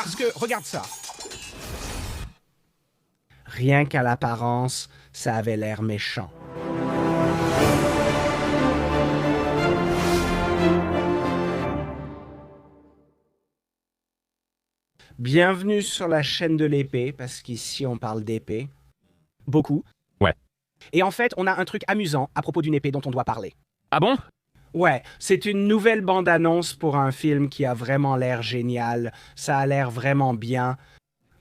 Parce que, regarde ça. Rien qu'à l'apparence, ça avait l'air méchant. Bienvenue sur la chaîne de l'épée, parce qu'ici on parle d'épée. Beaucoup. Ouais. Et en fait, on a un truc amusant à propos d'une épée dont on doit parler. Ah bon? Ouais, c'est une nouvelle bande-annonce pour un film qui a vraiment l'air génial. Ça a l'air vraiment bien.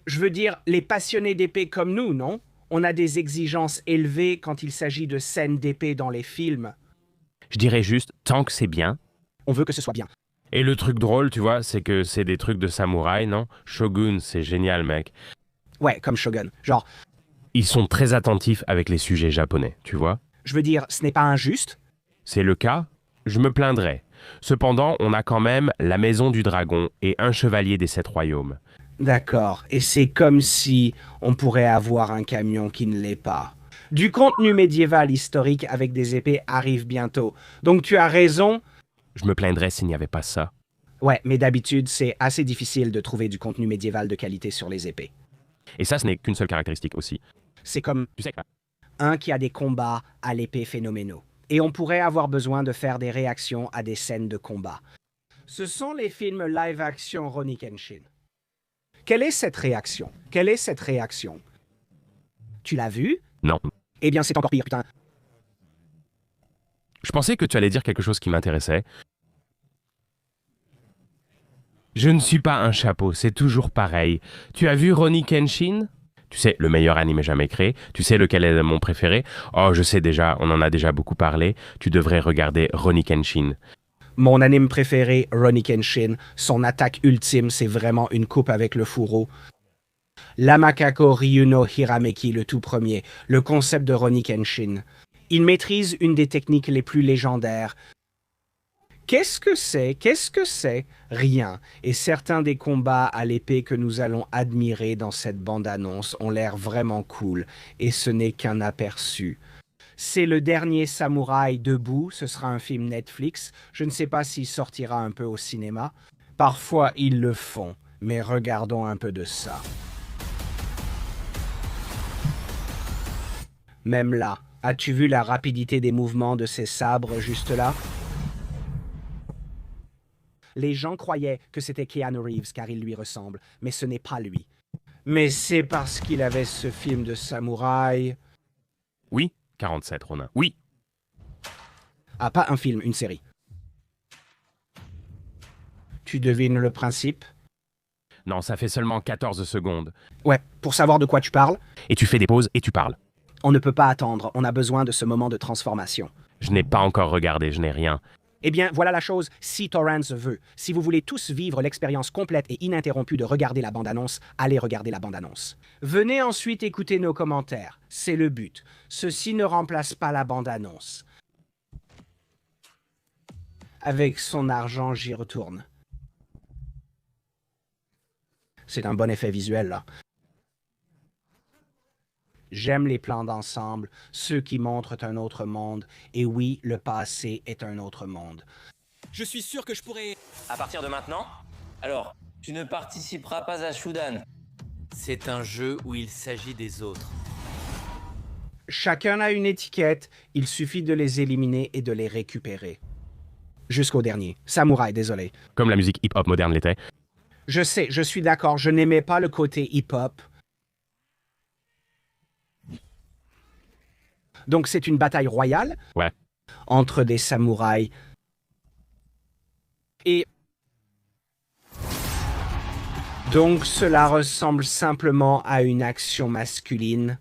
Je veux dire, les passionnés d'épée comme nous, non? On a des exigences élevées quand il s'agit de scènes d'épée dans les films. Je dirais juste, tant que c'est bien. On veut que ce soit bien. Et le truc drôle, tu vois, c'est que c'est des trucs de samouraï, non? Shogun, c'est génial, mec. Ouais, comme Shogun. Genre, Ils sont très attentifs avec les sujets japonais, tu vois? je veux dire, ce n'est pas injuste. C'est le cas? Je me plaindrais. Cependant, on a quand même la Maison du Dragon et un chevalier des 7 royaumes. D'accord, et c'est comme si on pourrait avoir un camion qui ne l'est pas. Du contenu médiéval historique avec des épées arrive bientôt. Donc tu as raison. Je me plaindrais s'il n'y avait pas ça. Ouais, mais d'habitude, c'est assez difficile de trouver du contenu médiéval de qualité sur les épées. Et ça, ce n'est qu'une seule caractéristique aussi. C'est comme Tu sais, un qui a des combats à l'épée phénoménaux. Et on pourrait avoir besoin de faire des réactions à des scènes de combat. Ce sont les films live-action Rurouni Kenshin. Quelle est cette réaction? Quelle est cette réaction? Tu l'as vu? non. Eh bien, c'est encore pire, putain. Je pensais que tu allais dire quelque chose qui m'intéressait. Je ne suis pas un chapeau, c'est toujours pareil. Tu as vu Rurouni Kenshin? Tu sais, le meilleur anime jamais créé. Tu sais lequel est mon préféré? Oh, je sais déjà, on en a déjà beaucoup parlé. Tu devrais regarder Rurouni Kenshin. Mon anime préféré, Rurouni Kenshin, son attaque ultime, c'est vraiment une coupe avec le fourreau. L'Amakako Ryuno Hirameki, le tout premier, le concept de Rurouni Kenshin. Il maîtrise une des techniques les plus légendaires. Qu'est-ce que c'est? Qu'est-ce que c'est? Rien. Et certains des combats à l'épée que nous allons admirer dans cette bande-annonce ont l'air vraiment cool. Et ce n'est qu'un aperçu. C'est le dernier samouraï debout, ce sera un film Netflix. Je ne sais pas s'il sortira un peu au cinéma. Parfois, ils le font. Mais regardons un peu de ça. Même là, as-tu vu la rapidité des mouvements de ces sabres juste là? Les gens croyaient que c'était Keanu Reeves car il lui ressemble, mais ce n'est pas lui. Mais c'est parce qu'il avait ce film de samouraï. Oui, 47, Ronin. Oui. Ah, pas un film, une série. Tu devines le principe? Non, ça fait seulement 14 secondes. Ouais, pour savoir de quoi tu parles, Et tu fais des pauses et tu parles. on ne peut pas attendre, on a besoin de ce moment de transformation. Je n'ai pas encore regardé, je n'ai rien. Eh bien, voilà la chose, si Torrance veut. Si vous voulez tous vivre l'expérience complète et ininterrompue de regarder la bande-annonce, allez regarder la bande-annonce. Venez ensuite écouter nos commentaires. C'est le but. Ceci ne remplace pas la bande-annonce. Avec son argent, j'y retourne. C'est un bon effet visuel, là. J'aime les plans d'ensemble, ceux qui montrent un autre monde. Et oui, le passé est un autre monde. Je suis sûr que je pourrais... À partir de maintenant, alors, tu ne participeras pas à Shudan. C'est un jeu où il s'agit des autres. Chacun a une étiquette, il suffit de les éliminer et de les récupérer. Jusqu'au dernier. Samouraï, désolé. Comme la musique hip-hop moderne l'était. Je sais, je suis d'accord, je n'aimais pas le côté hip-hop. Donc c'est une bataille royale Ouais. entre des samouraïs. Et donc cela ressemble simplement à une action masculine.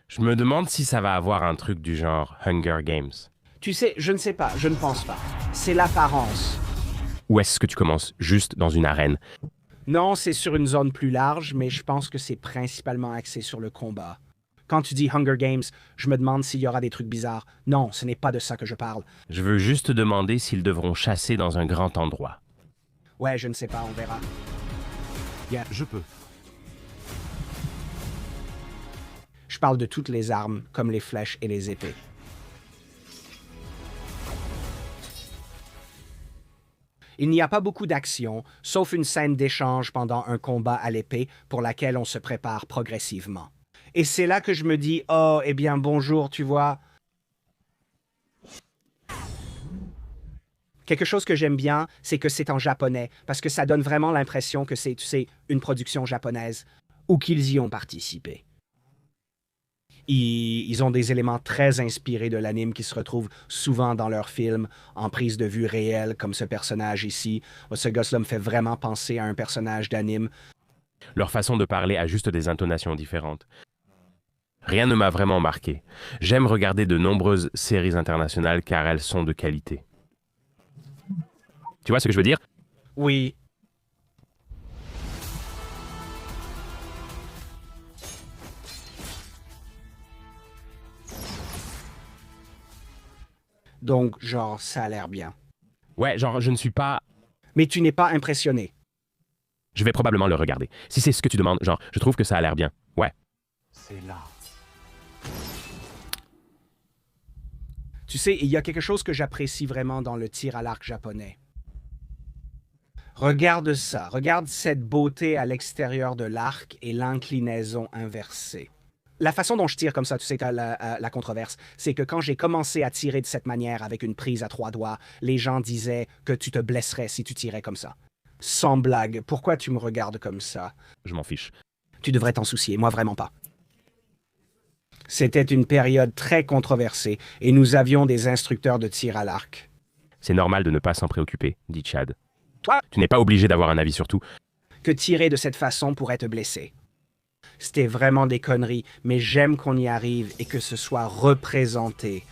Je me demande si ça va avoir un truc du genre Hunger Games. Tu sais, je ne sais pas, je ne pense pas. C'est l'apparence. Ou est-ce que tu commences juste dans une arène? Non, c'est sur une zone plus large, mais je pense que c'est principalement axé sur le combat. Quand tu dis Hunger Games, je me demande s'il y aura des trucs bizarres. Non, ce n'est pas de ça que je parle. Je veux juste demander s'ils devront chasser dans un grand endroit. Ouais, je ne sais pas, on verra. Je peux. Je parle de toutes les armes, comme les flèches et les épées. Il n'y a pas beaucoup d'action, sauf une scène d'échange pendant un combat à l'épée pour laquelle on se prépare progressivement. Et c'est là que je me dis, oh, eh bien, bonjour, tu vois. Quelque chose que j'aime bien, c'est que c'est en japonais, parce que ça donne vraiment l'impression que c'est, tu sais, une production japonaise, ou qu'ils y ont participé. Ils ont des éléments très inspirés de l'anime qui se retrouvent souvent dans leurs films, en prise de vue réelle, comme ce personnage ici. Ce gosse-là me fait vraiment penser à un personnage d'anime. Leur façon de parler a juste des intonations différentes. Rien ne m'a vraiment marqué. J'aime regarder de nombreuses séries internationales car elles sont de qualité. Tu vois ce que je veux dire? Oui. Donc, genre, ça a l'air bien. Ouais, genre, je ne suis pas... Mais tu n'es pas impressionné. Je vais probablement le regarder. Si c'est ce que tu demandes, genre, je trouve que ça a l'air bien. Ouais. C'est là. Tu sais, il y a quelque chose que j'apprécie vraiment dans le tir à l'arc japonais. Regarde ça, regarde cette beauté à l'extérieur de l'arc et l'inclinaison inversée. La façon dont je tire comme ça, tu sais, la controverse, c'est que quand j'ai commencé à tirer de cette manière avec une prise à 3 doigts, les gens disaient que tu te blesserais si tu tirais comme ça. Sans blague, pourquoi tu me regardes comme ça? Je m'en fiche. Tu devrais t'en soucier, moi vraiment pas. C'était une période très controversée et nous avions des instructeurs de tir à l'arc. C'est normal de ne pas s'en préoccuper, dit Chad. Toi, Tu n'es pas obligé d'avoir un avis sur tout. que tirer de cette façon pourrait te blesser. C'était vraiment des conneries, mais j'aime qu'on y arrive et que ce soit représenté.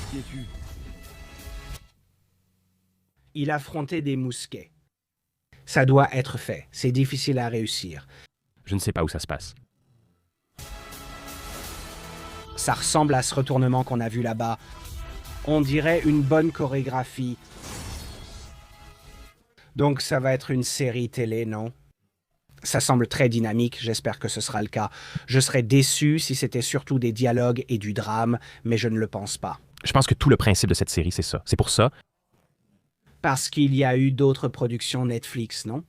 Qui es-tu? Il affrontait des mousquets. Ça doit être fait. C'est difficile à réussir. Je ne sais pas où ça se passe. Ça ressemble à ce retournement qu'on a vu là-bas. On dirait une bonne chorégraphie. Donc ça va être une série télé, non? Ça semble très dynamique, j'espère que ce sera le cas. Je serais déçu si c'était surtout des dialogues et du drame, mais je ne le pense pas. Je pense que tout le principe de cette série, c'est ça. C'est pour ça. Parce qu'il y a eu d'autres productions Netflix, non?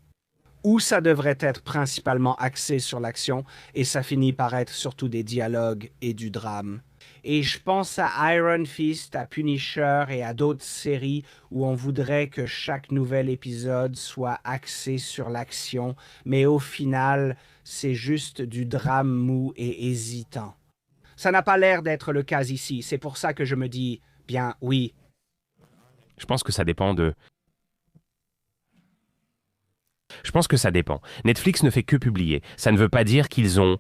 Où ça devrait être principalement axé sur l'action et ça finit par être surtout des dialogues et du drame. Et je pense à Iron Fist, à Punisher et à d'autres séries où on voudrait que chaque nouvel épisode soit axé sur l'action, mais au final, c'est juste du drame mou et hésitant. Ça n'a pas l'air d'être le cas ici, c'est pour ça que je me dis, bien oui, Je pense que ça dépend de... Je pense que ça dépend. Netflix ne fait que publier. Ça ne veut pas dire qu'ils ont...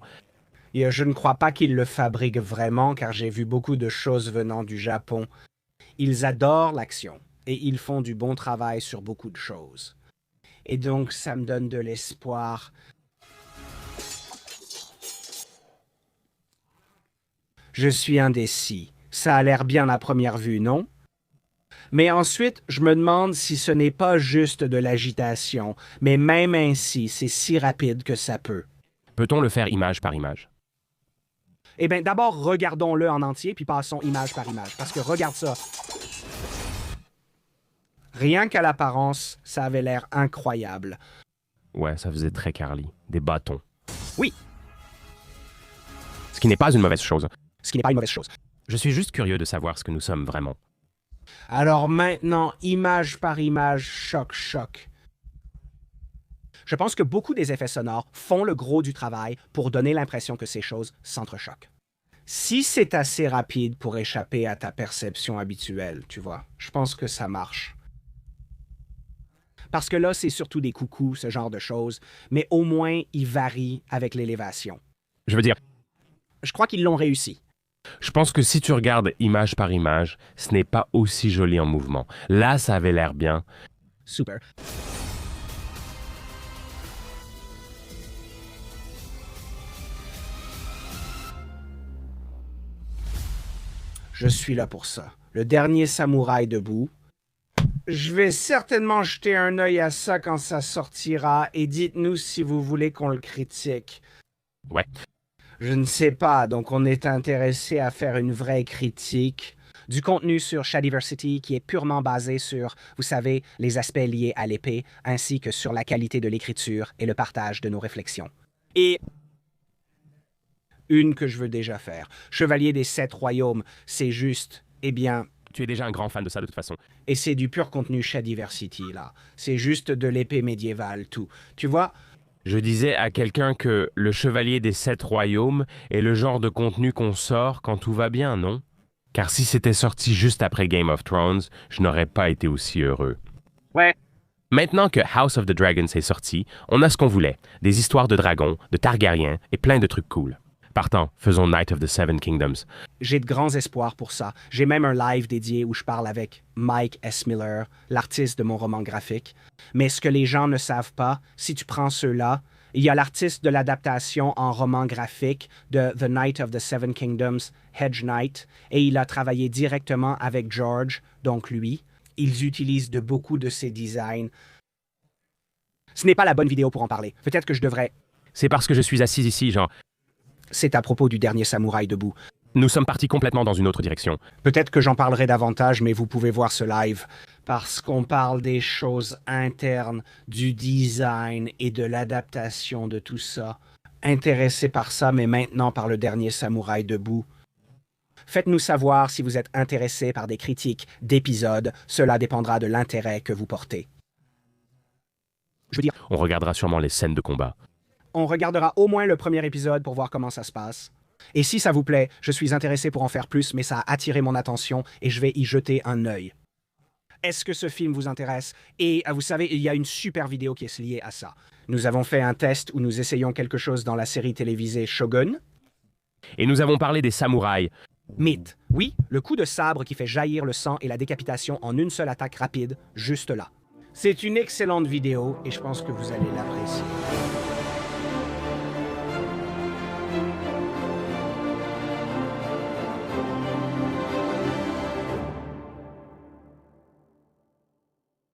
et je ne crois pas qu'ils le fabriquent vraiment, car j'ai vu beaucoup de choses venant du Japon. Ils adorent l'action, et ils font du bon travail sur beaucoup de choses. Et donc, ça me donne de l'espoir. Je suis indécis. Ça a l'air bien à première vue, non? Mais ensuite, je me demande si ce n'est pas juste de l'agitation, mais même ainsi, c'est si rapide que ça peut. Peut-on le faire image par image? Eh bien, d'abord, regardons-le en entier, puis passons image par image. Parce que regarde ça. Rien qu'à l'apparence, ça avait l'air incroyable. Ouais, ça faisait très Carly. Des bâtons. Oui, Ce qui n'est pas une mauvaise chose. ce qui n'est pas une mauvaise chose. Je suis juste curieux de savoir ce que nous sommes vraiment. Alors maintenant, image par image, choc, choc. Je pense que beaucoup des effets sonores font le gros du travail pour donner l'impression que ces choses s'entrechoquent. Si c'est assez rapide pour échapper à ta perception habituelle, tu vois, je pense que ça marche. Parce que là, c'est surtout des coucous, ce genre de choses, mais au moins, ils varient avec l'élévation. Je veux dire, Je crois qu'ils l'ont réussi. je pense que si tu regardes image par image, ce n'est pas aussi joli en mouvement. Là, ça avait l'air bien. Super. Je suis là pour ça. Le dernier samouraï debout. Je vais certainement jeter un œil à ça quand ça sortira et dites-nous si vous voulez qu'on le critique. Ouais. Je ne sais pas, donc on est intéressé à faire une vraie critique. Du contenu sur Shadiversity qui est purement basé sur, vous savez, les aspects liés à l'épée, ainsi que sur la qualité de l'écriture et le partage de nos réflexions. Et une que je veux déjà faire. Chevalier des 7 royaumes, c'est juste, eh bien, Tu es déjà un grand fan de ça de toute façon. et c'est du pur contenu Shadiversity, là. C'est juste de l'épée médiévale, tout. Tu vois, Je disais à quelqu'un que le Chevalier des 7 Royaumes est le genre de contenu qu'on sort quand tout va bien, non? Car si c'était sorti juste après Game of Thrones, je n'aurais pas été aussi heureux. ouais. Maintenant que House of the Dragons est sorti, on a ce qu'on voulait. Des histoires de dragons, de Targaryens et plein de trucs cool. Partant, faisons Night of the Seven Kingdoms. J'ai de grands espoirs pour ça. J'ai même un live dédié où je parle avec Mike S. Miller, l'artiste de mon roman graphique. Mais ce que les gens ne savent pas, si tu prends ceux-là, il y a l'artiste de l'adaptation en roman graphique de The Night of the Seven Kingdoms, Hedge Knight, et il a travaillé directement avec George, donc lui. Ils utilisent de beaucoup de ses designs. Ce n'est pas la bonne vidéo pour en parler. Peut-être que je devrais... C'est parce que je suis assis ici, genre, C'est à propos du dernier samouraï debout. nous sommes partis complètement dans une autre direction. Peut-être que j'en parlerai davantage, mais vous pouvez voir ce live. Parce qu'on parle des choses internes, du design et de l'adaptation de tout ça. Intéressé par ça, mais maintenant par le dernier samouraï debout. Faites-nous savoir si vous êtes intéressé par des critiques d'épisodes. Cela dépendra de l'intérêt que vous portez. Je veux dire, On regardera sûrement les scènes de combat. on regardera au moins le premier épisode pour voir comment ça se passe. Et si ça vous plaît, je suis intéressé pour en faire plus, mais ça a attiré mon attention et je vais y jeter un œil. Est-ce que ce film vous intéresse? Et vous savez, il y a une super vidéo qui est liée à ça. Nous avons fait un test où nous essayons quelque chose dans la série télévisée Shogun. Et nous avons parlé des samouraïs. Mythe. Oui, le coup de sabre qui fait jaillir le sang et la décapitation en une seule attaque rapide, juste là. C'est une excellente vidéo et je pense que vous allez l'apprécier.